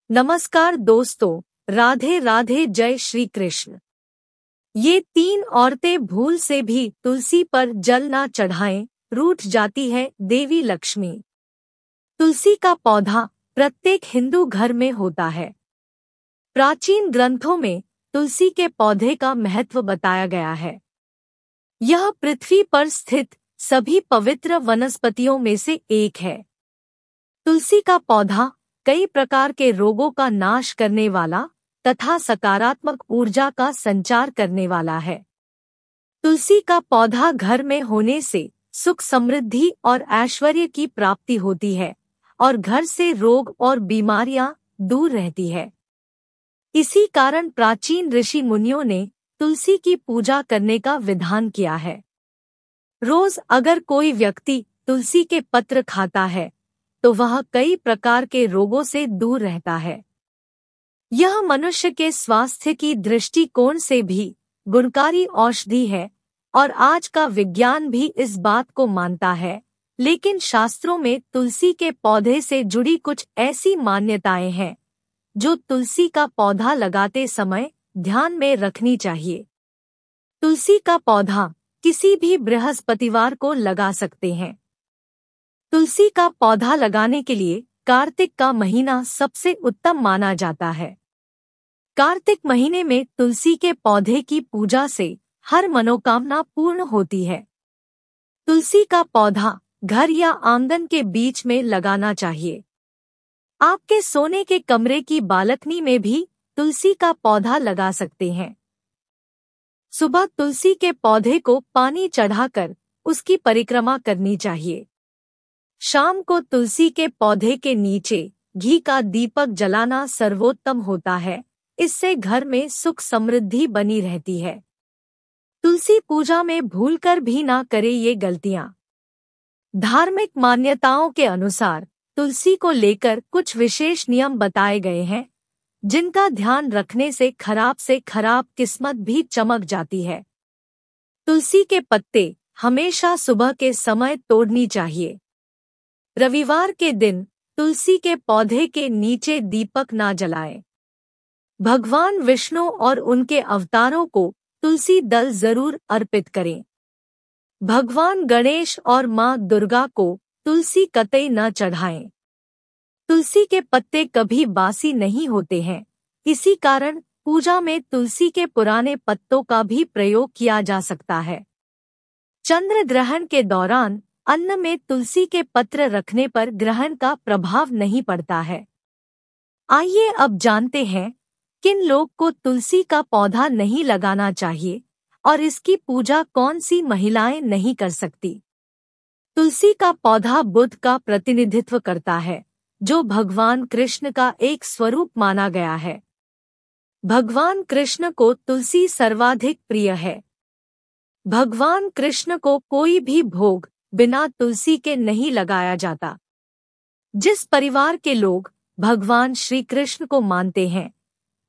नमस्कार दोस्तों, राधे राधे, जय श्री कृष्ण। ये तीन औरतें भूल से भी तुलसी पर जल ना चढ़ाएं, रूठ जाती है देवी लक्ष्मी। तुलसी का पौधा प्रत्येक हिंदू घर में होता है। प्राचीन ग्रंथों में तुलसी के पौधे का महत्व बताया गया है। यह पृथ्वी पर स्थित सभी पवित्र वनस्पतियों में से एक है। तुलसी का पौधा कई प्रकार के रोगों का नाश करने वाला तथा सकारात्मक ऊर्जा का संचार करने वाला है। तुलसी का पौधा घर में होने से सुख, समृद्धि और ऐश्वर्य की प्राप्ति होती है और घर से रोग और बीमारियां दूर रहती है। इसी कारण प्राचीन ऋषि मुनियों ने तुलसी की पूजा करने का विधान किया है। रोज अगर कोई व्यक्ति तुलसी के पत्र खाता है तो वह कई प्रकार के रोगों से दूर रहता है। यह मनुष्य के स्वास्थ्य की दृष्टिकोण से भी गुणकारी औषधि है और आज का विज्ञान भी इस बात को मानता है। लेकिन शास्त्रों में तुलसी के पौधे से जुड़ी कुछ ऐसी मान्यताएं हैं जो तुलसी का पौधा लगाते समय ध्यान में रखनी चाहिए। तुलसी का पौधा किसी भी बृहस्पतिवार को लगा सकते हैं। तुलसी का पौधा लगाने के लिए कार्तिक का महीना सबसे उत्तम माना जाता है। कार्तिक महीने में तुलसी के पौधे की पूजा से हर मनोकामना पूर्ण होती है। तुलसी का पौधा घर या आंगन के बीच में लगाना चाहिए। आपके सोने के कमरे की बालकनी में भी तुलसी का पौधा लगा सकते हैं। सुबह तुलसी के पौधे को पानी चढ़ाकर उसकी परिक्रमा करनी चाहिए। शाम को तुलसी के पौधे के नीचे घी का दीपक जलाना सर्वोत्तम होता है। इससे घर में सुख समृद्धि बनी रहती है। तुलसी पूजा में भूलकर भी ना करें ये गलतियां। धार्मिक मान्यताओं के अनुसार तुलसी को लेकर कुछ विशेष नियम बताए गए हैं, जिनका ध्यान रखने से खराब किस्मत भी चमक जाती है। तुलसी के पत्ते हमेशा सुबह के समय तोड़नी चाहिए। रविवार के दिन तुलसी के पौधे के नीचे दीपक ना जलाएं। भगवान विष्णु और उनके अवतारों को तुलसी दल जरूर अर्पित करें। भगवान गणेश और मां दुर्गा को तुलसी कतई न चढ़ाएं। तुलसी के पत्ते कभी बासी नहीं होते हैं, इसी कारण पूजा में तुलसी के पुराने पत्तों का भी प्रयोग किया जा सकता है। चंद्र ग्रहण के दौरान अन्न में तुलसी के पत्र रखने पर ग्रहण का प्रभाव नहीं पड़ता है। आइए अब जानते हैं किन लोग को तुलसी का पौधा नहीं लगाना चाहिए और इसकी पूजा कौन सी महिलाएं नहीं कर सकती। तुलसी का पौधा बुध का प्रतिनिधित्व करता है, जो भगवान कृष्ण का एक स्वरूप माना गया है। भगवान कृष्ण को तुलसी सर्वाधिक प्रिय है। भगवान कृष्ण को कोई भी भोग बिना तुलसी के नहीं लगाया जाता। जिस परिवार के लोग भगवान श्री कृष्ण को मानते हैं,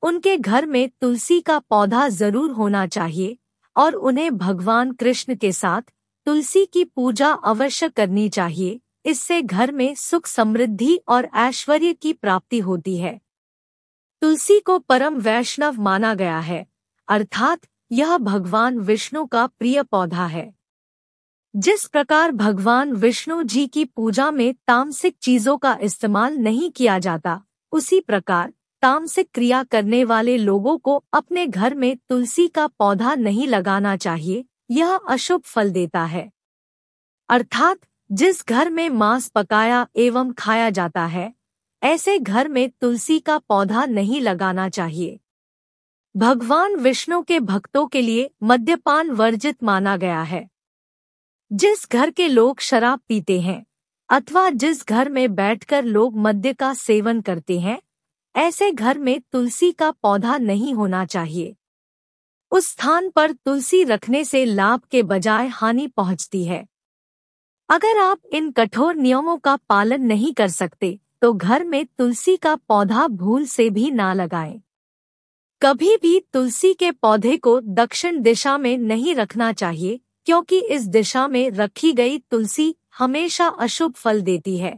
उनके घर में तुलसी का पौधा जरूर होना चाहिए और उन्हें भगवान कृष्ण के साथ तुलसी की पूजा अवश्य करनी चाहिए। इससे घर में सुख, समृद्धि और ऐश्वर्य की प्राप्ति होती है। तुलसी को परम वैष्णव माना गया है, अर्थात यह भगवान विष्णु का प्रिय पौधा है। जिस प्रकार भगवान विष्णु जी की पूजा में तामसिक चीजों का इस्तेमाल नहीं किया जाता, उसी प्रकार तामसिक क्रिया करने वाले लोगों को अपने घर में तुलसी का पौधा नहीं लगाना चाहिए। यह अशुभ फल देता है। अर्थात जिस घर में मांस पकाया एवं खाया जाता है, ऐसे घर में तुलसी का पौधा नहीं लगाना चाहिए। भगवान विष्णु के भक्तों के लिए मद्यपान वर्जित माना गया है। जिस घर के लोग शराब पीते हैं अथवा जिस घर में बैठकर लोग मद्य का सेवन करते हैं, ऐसे घर में तुलसी का पौधा नहीं होना चाहिए। उस स्थान पर तुलसी रखने से लाभ के बजाय हानि पहुंचती है। अगर आप इन कठोर नियमों का पालन नहीं कर सकते तो घर में तुलसी का पौधा भूल से भी ना लगाएं। कभी भी तुलसी के पौधे को दक्षिण दिशा में नहीं रखना चाहिए, क्योंकि इस दिशा में रखी गई तुलसी हमेशा अशुभ फल देती है।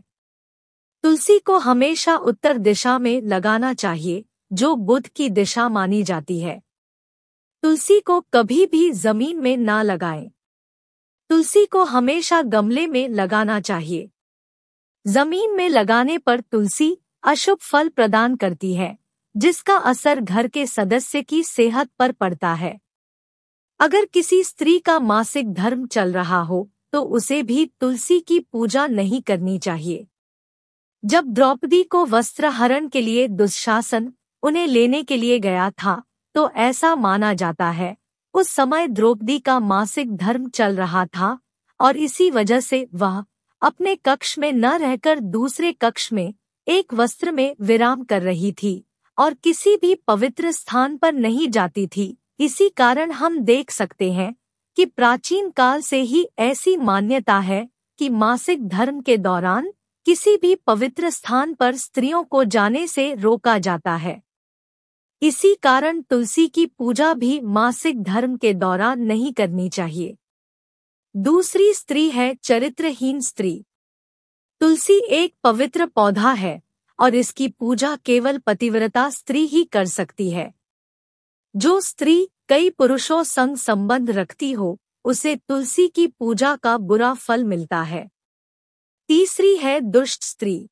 तुलसी को हमेशा उत्तर दिशा में लगाना चाहिए, जो बुध की दिशा मानी जाती है। तुलसी को कभी भी जमीन में ना लगाएं। तुलसी को हमेशा गमले में लगाना चाहिए। जमीन में लगाने पर तुलसी अशुभ फल प्रदान करती है, जिसका असर घर के सदस्य की सेहत पर पड़ता है। अगर किसी स्त्री का मासिक धर्म चल रहा हो तो उसे भी तुलसी की पूजा नहीं करनी चाहिए। जब द्रौपदी को वस्त्र हरण के लिए दुःशासन उन्हें लेने के लिए गया था, तो ऐसा माना जाता है उस समय द्रौपदी का मासिक धर्म चल रहा था और इसी वजह से वह अपने कक्ष में न रहकर दूसरे कक्ष में एक वस्त्र में विराम कर रही थी और किसी भी पवित्र स्थान पर नहीं जाती थी। इसी कारण हम देख सकते हैं कि प्राचीन काल से ही ऐसी मान्यता है कि मासिक धर्म के दौरान किसी भी पवित्र स्थान पर स्त्रियों को जाने से रोका जाता है। इसी कारण तुलसी की पूजा भी मासिक धर्म के दौरान नहीं करनी चाहिए। दूसरी स्त्री है चरित्रहीन स्त्री। तुलसी एक पवित्र पौधा है और इसकी पूजा केवल पतिव्रता स्त्री ही कर सकती है। जो स्त्री कई पुरुषों संग संबंध रखती हो, उसे तुलसी की पूजा का बुरा फल मिलता है। तीसरी है दुष्ट स्त्री।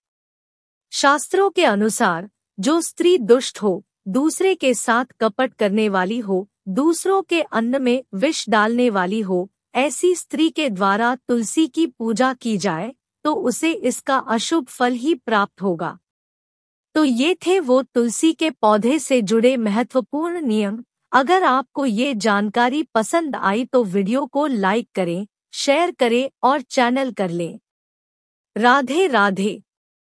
शास्त्रों के अनुसार जो स्त्री दुष्ट हो, दूसरे के साथ कपट करने वाली हो, दूसरों के अन्न में विष डालने वाली हो, ऐसी स्त्री के द्वारा तुलसी की पूजा की जाए तो उसे इसका अशुभ फल ही प्राप्त होगा। तो ये थे वो तुलसी के पौधे से जुड़े महत्वपूर्ण नियम। अगर आपको ये जानकारी पसंद आई तो वीडियो को लाइक करें, शेयर करें और चैनल कर लें। राधे राधे।